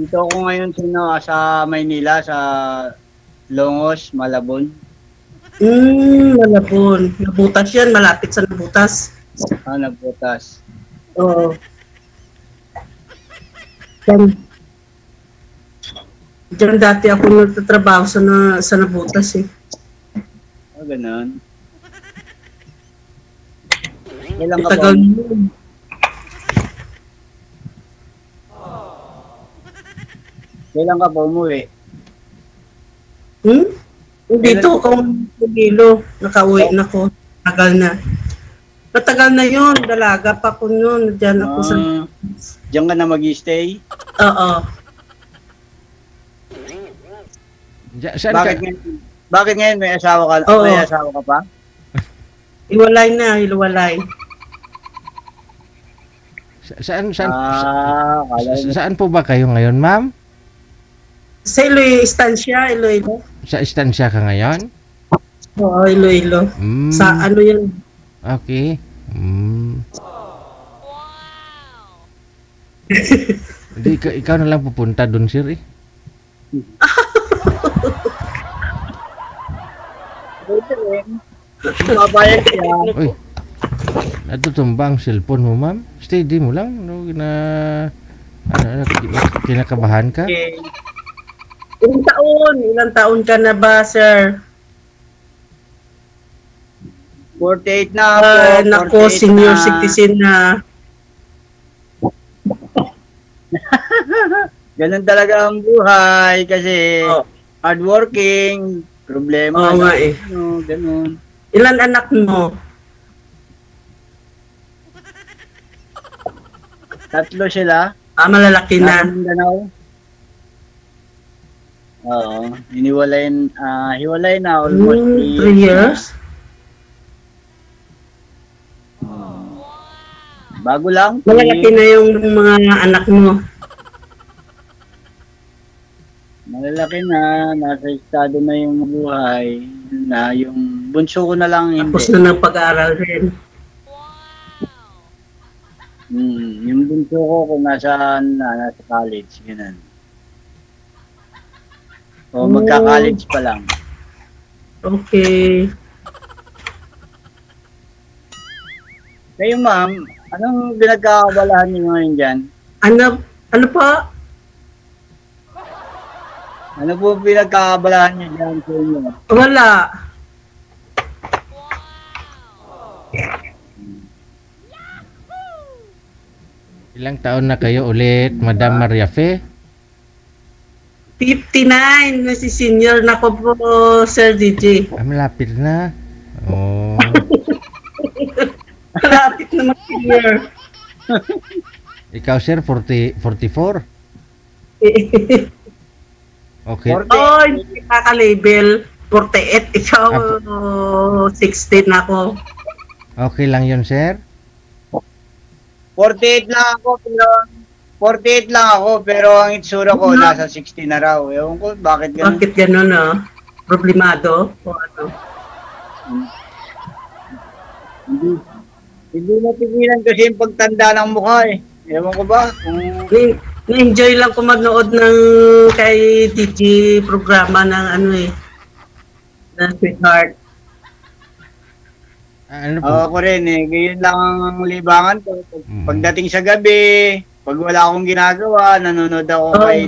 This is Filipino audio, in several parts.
Dito ako ngayon sa Maynila, sa Longos, Malabon. Malabon. Nabutas yan, malapit sa Nabutas. Nagbutas. Oo. Diyan dati ako nagtatrabaho sa Nabutas eh. Ganun. Kailan ka Tagal ba? yun. Kailan ka pa umuwi? Dito akong Pumilo, nakauwi na ko. Tagal na. Matagal na yun, dalaga pa ko yun. Diyan ako sa... Diyan ka na mag-stay? Oo. Bakit ngayon may asawa ka? Oo. May asawa ka pa? Iwalay na, iluwalay. Saan po ba kayo ngayon, ma'am? Sa Iloilo, Iloilo. Sa istansya ka ngayon? Oo, Iloilo. Sa ano yan? Okay. Hindi, ikaw na lang pupunta doon, sir eh. Babayad siya. Uy, natutumba ang cellphone mo, ma'am. Steady mo lang. No, kinakabahan ka? Okay. Ilang taon ka na ba, sir? 48 na ako. Nako, senior citizen na. Ganun talaga ang buhay kasi hardworking, problema. Oo nga eh. Ganun. Ilan anak mo? 3 sila. Malalaki na. Oo. Hiwalay na almost 3 years? Bago lang. Malalaki na yung mga anak mo. Malalaki na. Nasa estado na yung buhay. Na yung bunso ko na lang hindi. Tapos na ng pag-aaral rin. Yung bunso ko kung nasa college. Ganun. O magka-college pa lang. Okay. Kayo ma'am, anong pinagkakabalahan niyo ngayon dyan? Ano po? Ano po pinagkakabalahan niyo dyan sa inyo? Wala. Ilang taon na kayo ulit, Madam Maria Fe? 59 na si senior na ko po, Sir DJ. Malapit na. Oh. Malapit na mag-senior. Ikaw, sir, 44? Okay. Oh, hindi kaka-label. 48. Ikaw, 16 na ako. Okay lang yun, sir? 48 lang ako, pero ang itsura ko nasa 60 na raw. Ewan ko, bakit ganun? Bakit ganun, Problemado? O ano? Hindi napigilan kasi yung pagtanda ng mukha eh. Ewan ko ba? Na-enjoy lang ko manood ng kay DJ programa ng ng Sweetheart. Ano po? Ako rin eh. Ganyan lang ang libangan ko. Pagdating sa gabi, pag wala akong ginagawa, nanonood ako kay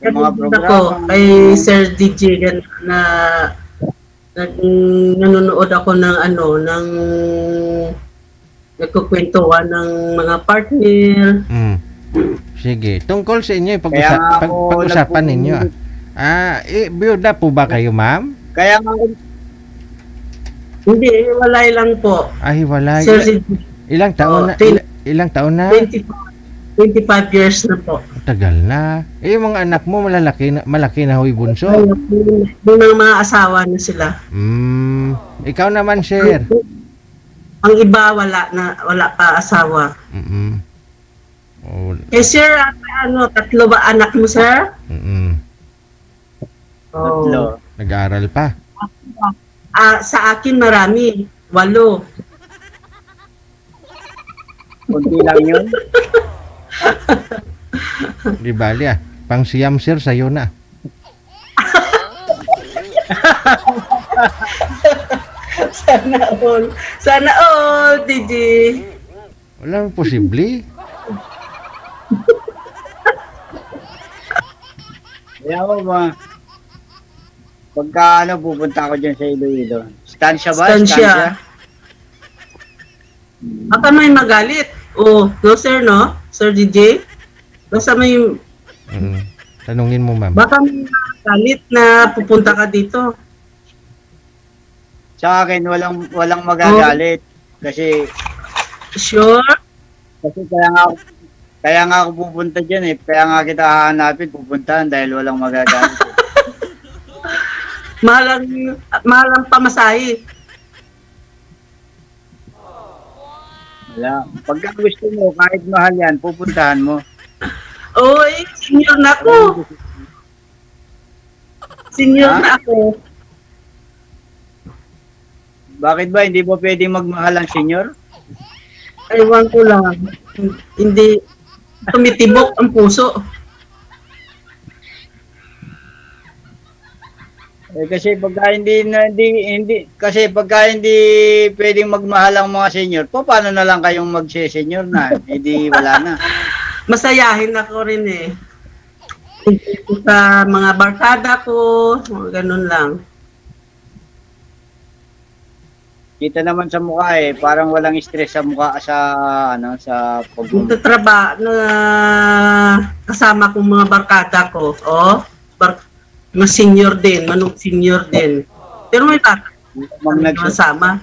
mga programa. Kay Sir DJ na nanonood ako ng ng nagkukwentuhan ng mga partner. Sige. Tungkol sa inyo, pag-usapan ninyo. Biyuda po ba kayo, ma'am? Kaya nga hindi, hiwalay lang po. Hiwalay. Sir, ilang taon na? Ilang taon na? 25 years na po. Tagal na. Yung mga anak mo malaki na huy bunso. May mga asawa na sila. Ikaw naman, sir. Ang iba wala pa asawa. Sir, 3 ba anak mo, sir? 3. Nag-aaral pa. Sa akin marami, 8. Kunti lang yun. Di bali Pang siyam, sir, sa'yo na. Sana all. Sana all, DJ. Wala posible. Kaya ako ba, pagka pupunta ako dyan sa Iloilo. Stansya ba? Stansya. Baka may magalit. Oh, no sir, no? Sir DJ? Basta may... Tanungin mo, ma'am. Baka may magalit na pupunta ka dito. Sa akin, walang magagalit. Kasi... Sure? Kasi kaya nga ako pupunta dyan eh. Kaya nga kita hahanapin, pupuntahan dahil walang magagalit. Mahalang pamasahe. Wala. Pagka gusto mo, kahit mahal yan, pupuntahan mo. Oy, senior na ako. Senior na ako. Bakit ba hindi mo pwedeng magmahal ang senior? Ewan ko lang. Hindi tumitibok ang puso. Kasi pagka hindi pwedeng magmahal ang mga senior, paano na lang kayong magse-senior na? Hindi wala na. Masayahin ako rin eh. Sa mga barkada ko, ganun lang. Kita naman sa mukha eh, parang walang stress sa mukha sa Trabaho na kasama kong mga barkada ko. Oh, mga senior din, manong senior din. Pero may bata kasama.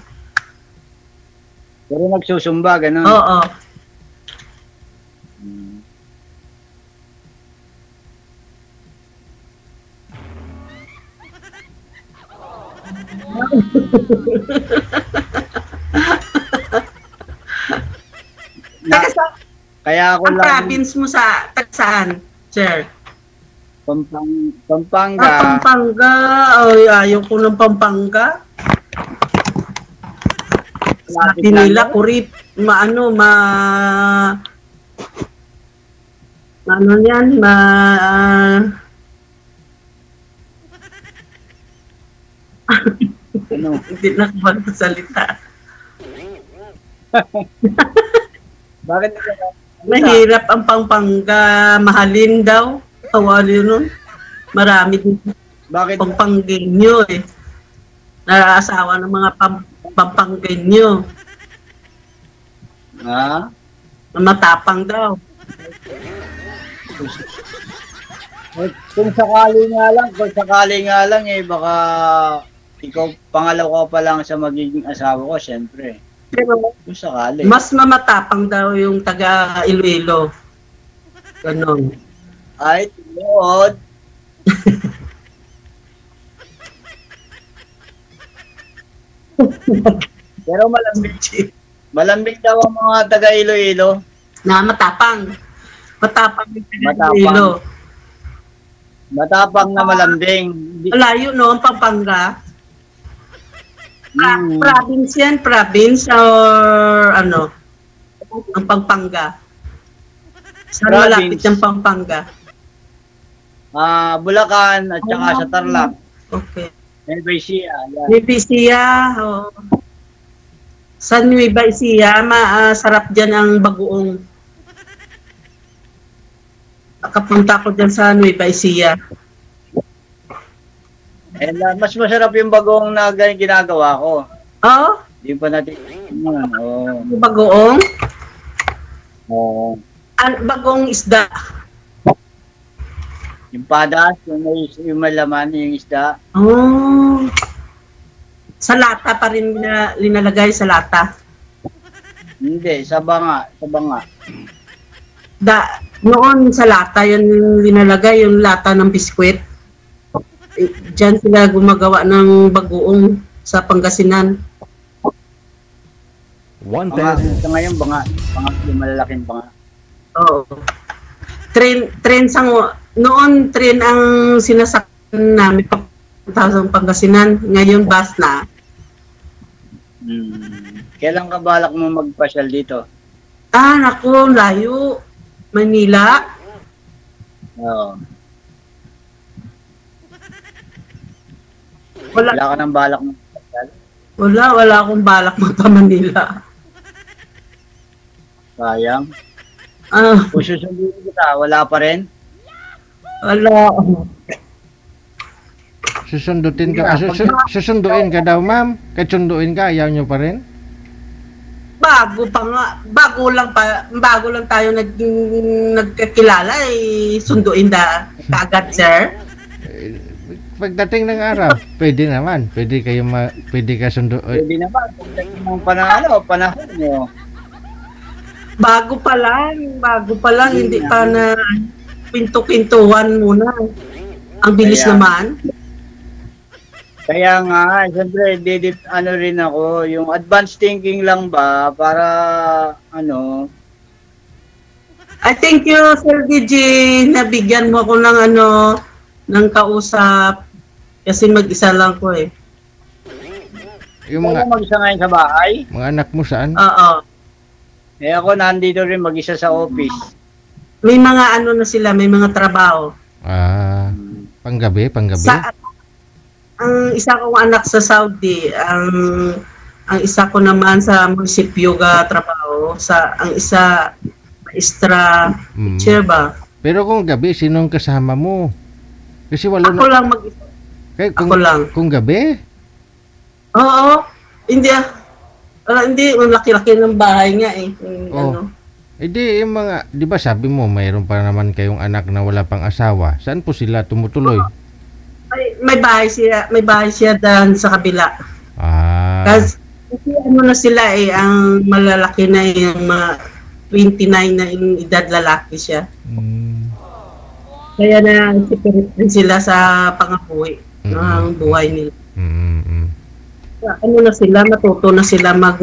Pero nagsusumba, gano'n. Oo. Kaya ako ang province mo sa saan, sir? Pampanga. Pampanga. Ay, ayaw ko ng Pampanga. Sabi nila, kurip, ano yan, hindi na ako magsalita. Bakit? Mahirap ang Pampanga, mahalin daw. Kawali nun. Marami din. Bakit? Pampanggenyo eh. Narasawa ng mga Pampanggenyo. Ha? Matapang daw. Kung sakali nga lang eh, baka ikaw pangalawa pa lang sa magiging asawa ko, syempre. Pero kung sakali. Mas mamatapang daw yung taga Iloilo. Ganon. Ay, Lord. Pero malambing daw ang mga taga Iloilo. Na matapang. Matapang yung taga Iloilo. Matapang na malambing. Malayo no, ang Pampanga. Province yan, province or ano? Ang Pampanga. Saan malapit yung Pampanga? Bulacan at saka sa Tarlac. Okay. Nueva Ecija. Nueva Ecija, oh. Sa Nueva Ecija, sarap dyan ang bagoong. Nakapunta ko dyan sa Nueva Ecija. And mas masarap yung bagoong na ginagawa ko. Oh? Hindi pa natin. Oh. Bagoong? Oo. Bagoong isda. Yung padas, yung malaman, yung isda. Oh. Sa lata pa rin linalagay sa lata? Hindi, sa banga. Noon sa lata, yun linalagay, yung lata ng biskwit. Diyan sila gumagawa ng bagoong sa Pangasinan. Sa ngayon, banga. Yung malalaking banga. Oo. Train noon train ang sinasakyan namin sa Pangasinan. Ngayon bus na. Kailan ka balak mo magpasyal dito? Naku, layo. Manila. Oo. Wala. Wala ka ng balak ng Wala akong balak magpa-Manila. sayang. Ah, Kung susundin kita, wala pa rin. wala. Susunduin ka daw, ma'am. Kasunduin ka, ayaw nyo pa rin? Bago lang tayo nagkakilala sunduin kaagad, sir. Pagdating ng araw, pwede naman. Pwede ka sunduin. Pwede naman. Pagdating ng panahon nyo. Bago pa lang, hindi pa na pinto-pintuan muna. Ang bilis Kaya- naman. Kaya nga, siyempre, ano rin ako, yung advanced thinking lang ba, para, I thank you, Sir DJ, nabigyan mo ako ng kausap. Kasi mag-isa lang ko eh. Yung mga mag-isa ngayon sa bahay. mga anak mo saan? Oo. Eh ako, nandito rin mag-isa sa office. May mga na sila, may mga trabaho. Panggabi? Ang isa kong anak sa Saudi, ang isa ko naman sa munisipyo trabaho, ang isa maestra, teacher ba? Pero kung gabi, sinong kasama mo? Kasi wala Ako lang mag-isa. Ako lang. Kung gabi? Oo. Hindi, laki-laki ng bahay nga eh. Di ba sabi mo, mayroon pa naman kayong anak na wala pang asawa. Saan po sila tumutuloy? May bahay siya dyan sa kabila. Kasi na sila ang malalaki na yung mga 29 na yung edad, lalaki siya. Kaya na separate din sila sa pangabuhi ng buhay nila. Na sila, matuto na sila mag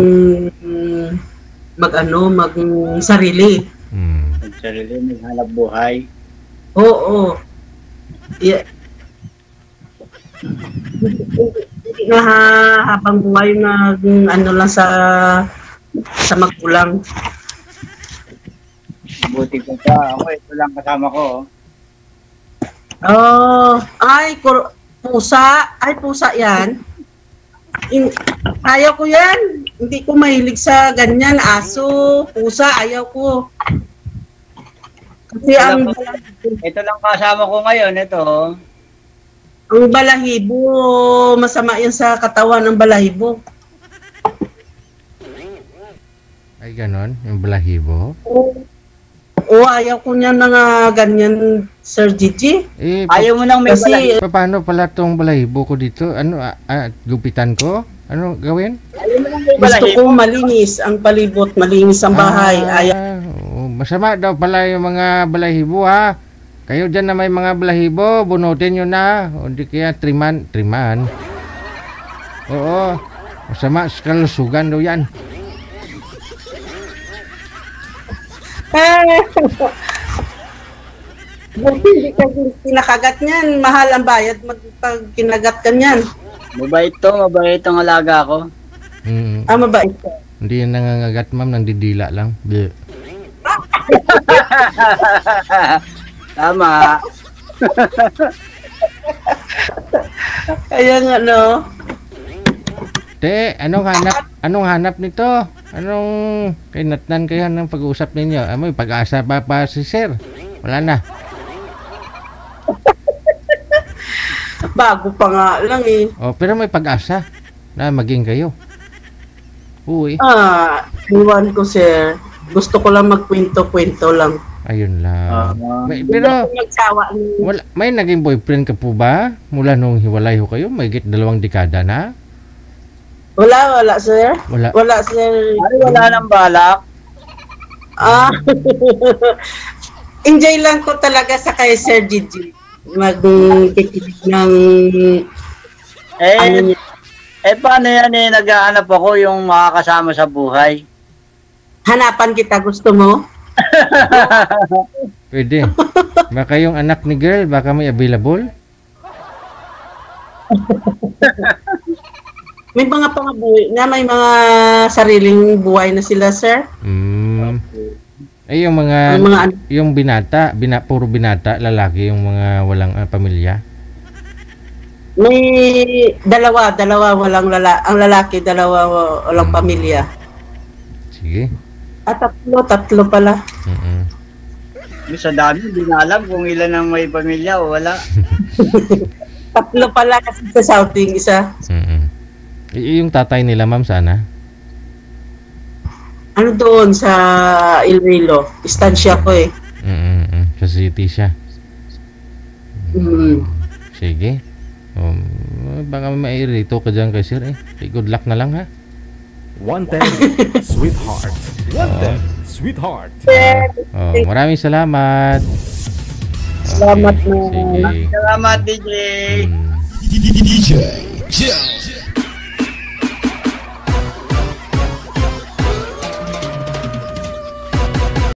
sarili. Sarili, maghanap buhay. Oo. Yeah. Na habang buhay na lang sa magulang. Buti ko pa. Ako, ito lang kasama ko. Pusa yan. Ayaw ko yan. Hindi ko mahilig sa ganyan. Aso, pusa, ayaw ko. Kasi ito lang kasama ko ngayon, ito. Ang balahibo, masama yan sa katawan ng balahibo. Ay, ganon? Yung balahibo? Ayaw ko niya ganyan, Sir Gigi. Ayaw mo nang may balahibo. Paano pala tong balahibo ko dito? Gupitan ko? Ano gawin? Ayaw mo nang may Gusto balahibo. ko malinis ang palibot, malinis ang bahay. Masama daw pala yung mga balahibo, ha? Kayo dyan na may mga balahibo, bunutin nyo na. O di kaya triman. Oo. Masama sa kalusugan daw yan. Buti hindi ka kinakagat niyan. Mahal ang bayad pag kinagat ka niyan. Mabait ang alaga ko. Mabait ka. Hindi yan nangangagat, ma'am, nandidila lang. Bleh. Tama. Kaya nga, no? Te, anong hanap nito? Anong kinatnan kayo ng pag-uusap ninyo? May pag-asa pa si sir? Wala na. Bago pa nga lang eh. Pero may pag-asa na maging kayo. Uy. Iwan ko, sir. Gusto ko lang magkwento-kwento lang. Ayun lang. Pero may naging boyfriend ka po ba? Mula nung hiwalay ho kayo, may 2 dekada na? Wala, sir. Wala, sir. Wala nang balak. Enjoy lang ko talaga sa kay Sir Gigi. Magkikinig ng paano yan nag-aanap ako yung makakasama sa buhay? Hanapan kita, gusto mo? Pwede. Baka yung anak ni girl, baka may available? May mga pangabuhi na, may mga sariling buhay na sila, sir. Yung puro binata, lalaki yung mga walang pamilya. May dalawa walang ang lalaki, dalawa walang pamilya. Sige. At tatlo pala. Sa dami, hindi na alam kung ilan ang may pamilya o wala. Tatlo pala kasi sa Southing isa. Yung tatay nila, ma'am, sana? Ano doon sa Iloilo? Istansya ko eh. Sa city siya. Sige. Baka mairito ka dyan kay sir eh. Good luck na lang ha. 110 Sweetheart. 110 Sweetheart. Maraming salamat. Salamat mo. Sige. Salamat, DJ. DJ.